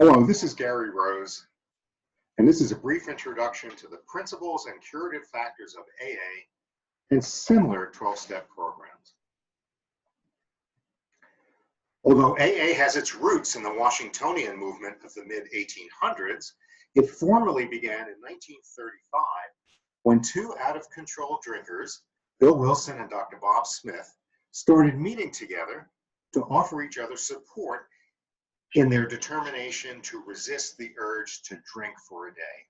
Hello, this is Gary Rose, and this is a brief introduction to the principles and curative factors of AA and similar 12-step programs. Although AA has its roots in the Washingtonian movement of the mid-1800s, it formally began in 1935 when two out-of-control drinkers, Bill Wilson and Dr. Bob Smith, started meeting together to offer each other support in their determination to resist the urge to drink for a day.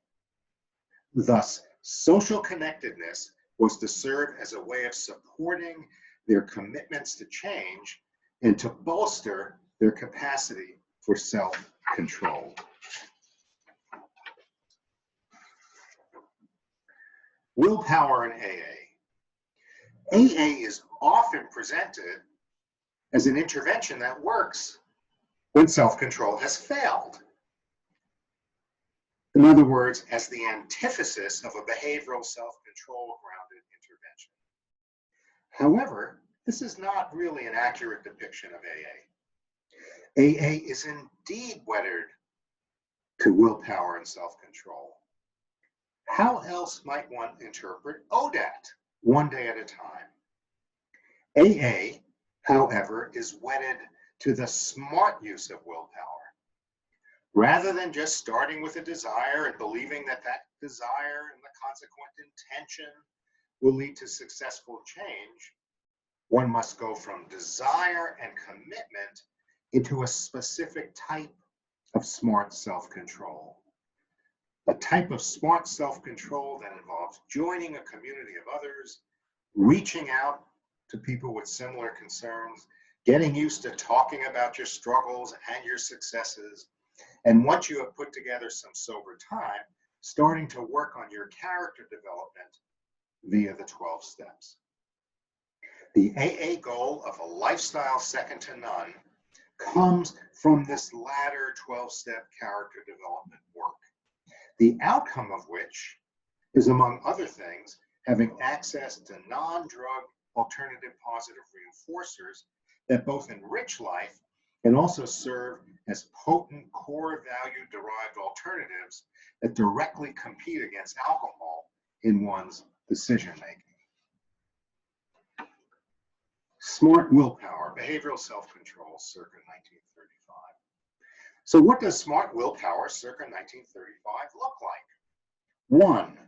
Thus, social connectedness was to serve as a way of supporting their commitments to change and to bolster their capacity for self-control. Willpower in AA. AA is often presented as an intervention that works when self-control has failed. In other words, as the antithesis of a behavioral self-control grounded intervention. However, this is not really an accurate depiction of AA. AA is indeed wedded to willpower and self-control. How else might one interpret ODAT, one day at a time? AA, however, is wedded to the smart use of willpower. Rather than just starting with a desire and believing that that desire and the consequent intention will lead to successful change, one must go from desire and commitment into a specific type of smart self-control. A type of smart self-control that involves joining a community of others, reaching out to people with similar concerns, getting used to talking about your struggles and your successes, and once you have put together some sober time, starting to work on your character development via the 12 steps. The AA goal of a lifestyle second to none comes from this latter 12-step character development work, the outcome of which is, among other things, having access to non-drug alternative positive reinforcers that both enrich life and also serve as potent core value derived alternatives that directly compete against alcohol in one's decision making. Smart willpower, behavioral self-control, circa 1935. So what does smart willpower, circa 1935, look like? 1,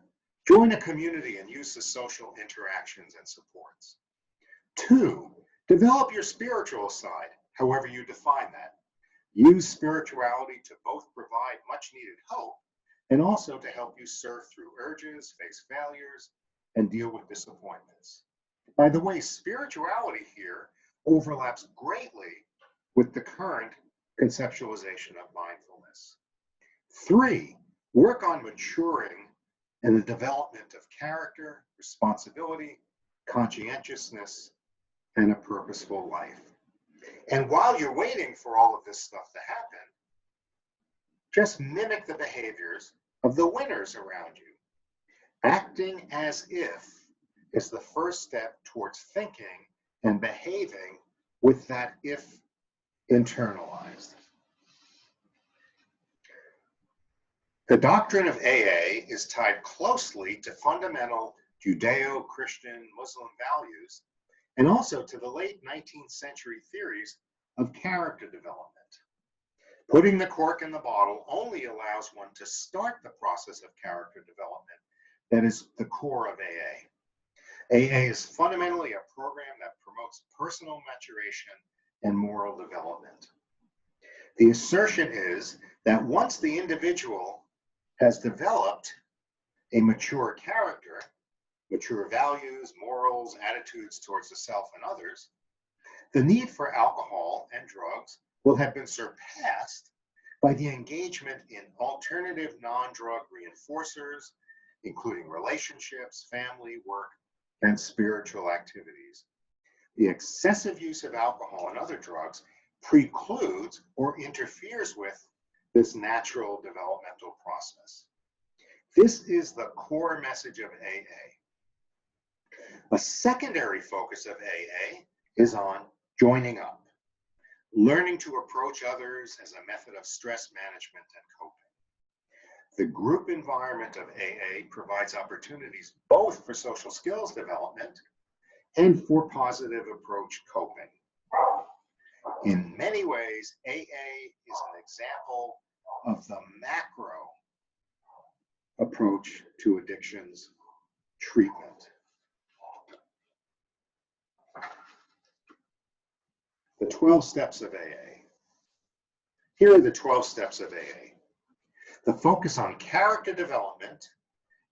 join a community and use the social interactions and supports. 2, develop your spiritual side, however you define that. Use spirituality to both provide much needed hope and also to help you serve through urges, face failures, and deal with disappointments. By the way, spirituality here overlaps greatly with the current conceptualization of mindfulness. 3, work on maturing in the development of character, responsibility, conscientiousness, and a purposeful life. And while you're waiting for all of this stuff to happen, just mimic the behaviors of the winners around you. Acting as if is the first step towards thinking and behaving with that if internalized. The doctrine of AA is tied closely to fundamental Judeo-Christian-Muslim values and also to the late 19th century theories of character development. Putting the cork in the bottle only allows one to start the process of character development that is the core of AA. AA is fundamentally a program that promotes personal maturation and moral development. The assertion is that once the individual has developed a mature character, mature values, morals, attitudes towards the self and others, the need for alcohol and drugs will have been surpassed by the engagement in alternative non-drug reinforcers, including relationships, family, work, and spiritual activities. The excessive use of alcohol and other drugs precludes or interferes with this natural developmental process. This is the core message of AA. A secondary focus of AA is on joining up. learning to approach others as a method of stress management and coping. The group environment of AA provides opportunities both for social skills development and for positive approach coping. In many ways, AA is an example of the macro approach to addictions treatment. The 12 steps of AA. Here are the 12 steps of AA. The focus on character development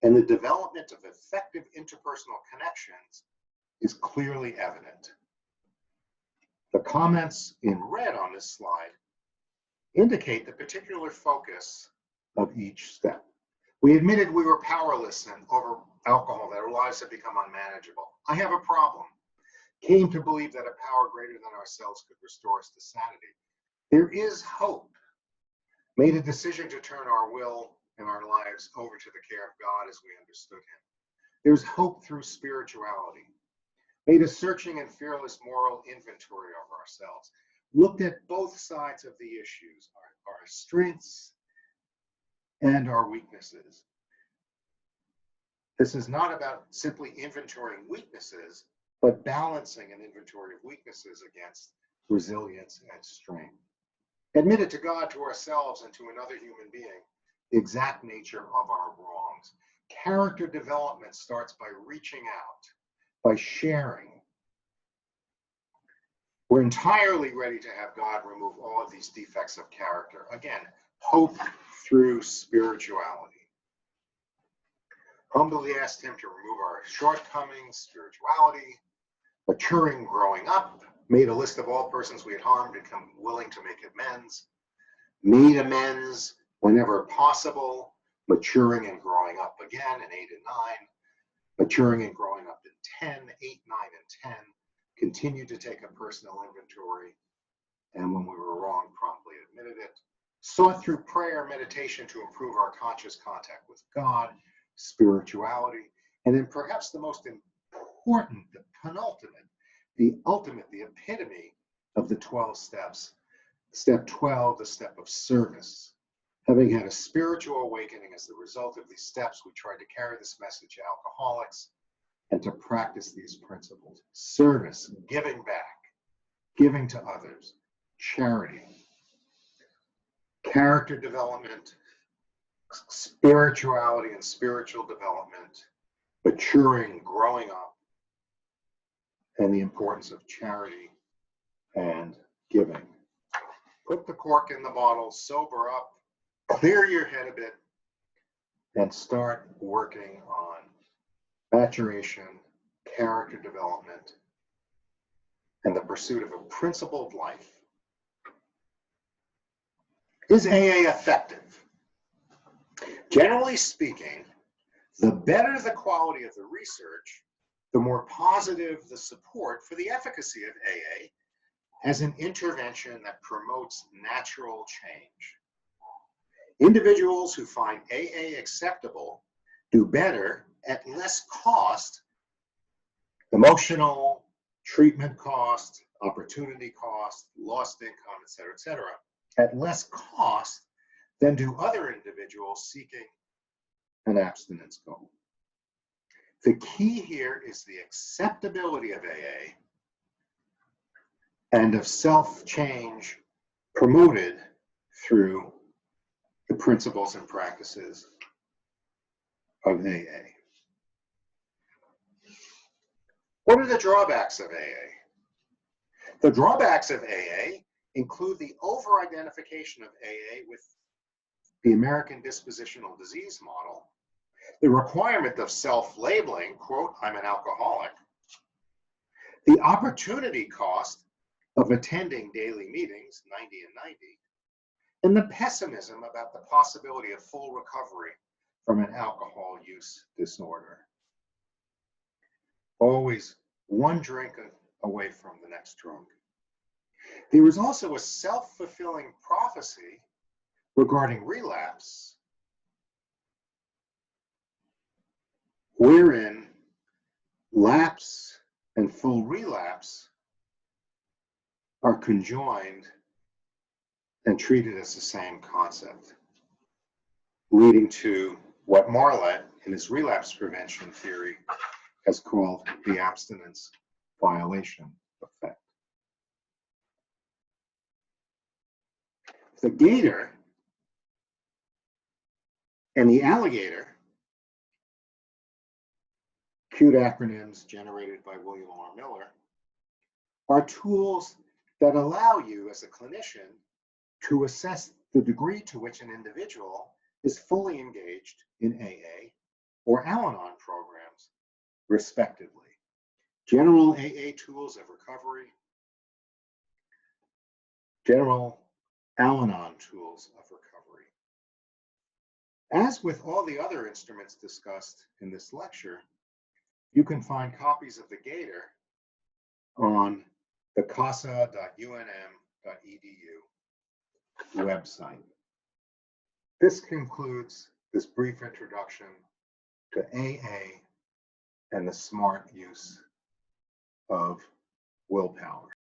and the development of effective interpersonal connections is clearly evident. The comments in red on this slide indicate the particular focus of each step. We admitted we were powerless and over alcohol, that our lives had become unmanageable. I have a problem. Came to believe that a power greater than ourselves could restore us to sanity. There is hope. Made a decision to turn our will and our lives over to the care of God as we understood him. There's hope through spirituality. Made a searching and fearless moral inventory of ourselves. Looked at both sides of the issues, our strengths and our weaknesses. This is not about simply inventorying weaknesses, but balancing an inventory of weaknesses against resilience and strength. Admitted to God, to ourselves, and to another human being the exact nature of our wrongs. Character development starts by reaching out, by sharing. We're entirely ready to have God remove all of these defects of character. Again, hope through spirituality. Humbly asked him to remove our shortcomings, spirituality, maturing, growing up, made a list of all persons we had harmed and come willing to make amends, made amends whenever possible, maturing and growing up again in 8 and 9, maturing and growing up in 10, 8, 9, and 10, continued to take a personal inventory, and when we were wrong, promptly admitted it, sought through prayer, meditation to improve our conscious contact with God, spirituality, and then perhaps the most important, the penultimate, the ultimate, the epitome of the 12 steps. Step 12, the step of service. Having had a spiritual awakening as the result of these steps, we tried to carry this message to alcoholics and to practice these principles. Service, giving back, giving to others, charity, character development, spirituality and spiritual development, maturing, growing up, and the importance of charity and giving. Put the cork in the bottle, sober up, clear your head a bit, and start working on maturation, character development, and the pursuit of a principled life. Is AA effective? Generally speaking, the better the quality of the research, the more positive the support for the efficacy of AA as an intervention that promotes natural change. Individuals who find AA acceptable do better at less cost, emotional, treatment cost, opportunity cost, lost income, et cetera, at less cost than do other individuals seeking an abstinence goal. The key here is the acceptability of AA and of self-change promoted through the principles and practices of AA. What are the drawbacks of AA? The drawbacks of AA include the over-identification of AA with the American dispositional disease model, the requirement of self-labeling, quote, I'm an alcoholic, the opportunity cost of attending daily meetings, 90 and 90, and the pessimism about the possibility of full recovery from an alcohol use disorder. Always one drink away from the next drunk. There is also a self-fulfilling prophecy regarding relapse, wherein lapse and full relapse are conjoined and treated as the same concept, leading to what Marlett, in his relapse prevention theory, has called the abstinence violation effect. The gator and the alligator, cute acronyms generated by William R. Miller, are tools that allow you as a clinician to assess the degree to which an individual is fully engaged in AA or Al-Anon programs, respectively. General AA tools of recovery, general Al-Anon tools of recovery. As with all the other instruments discussed in this lecture, you can find copies of the Gator on the casa.unm.edu website. This concludes this brief introduction to AA and the smart use of willpower.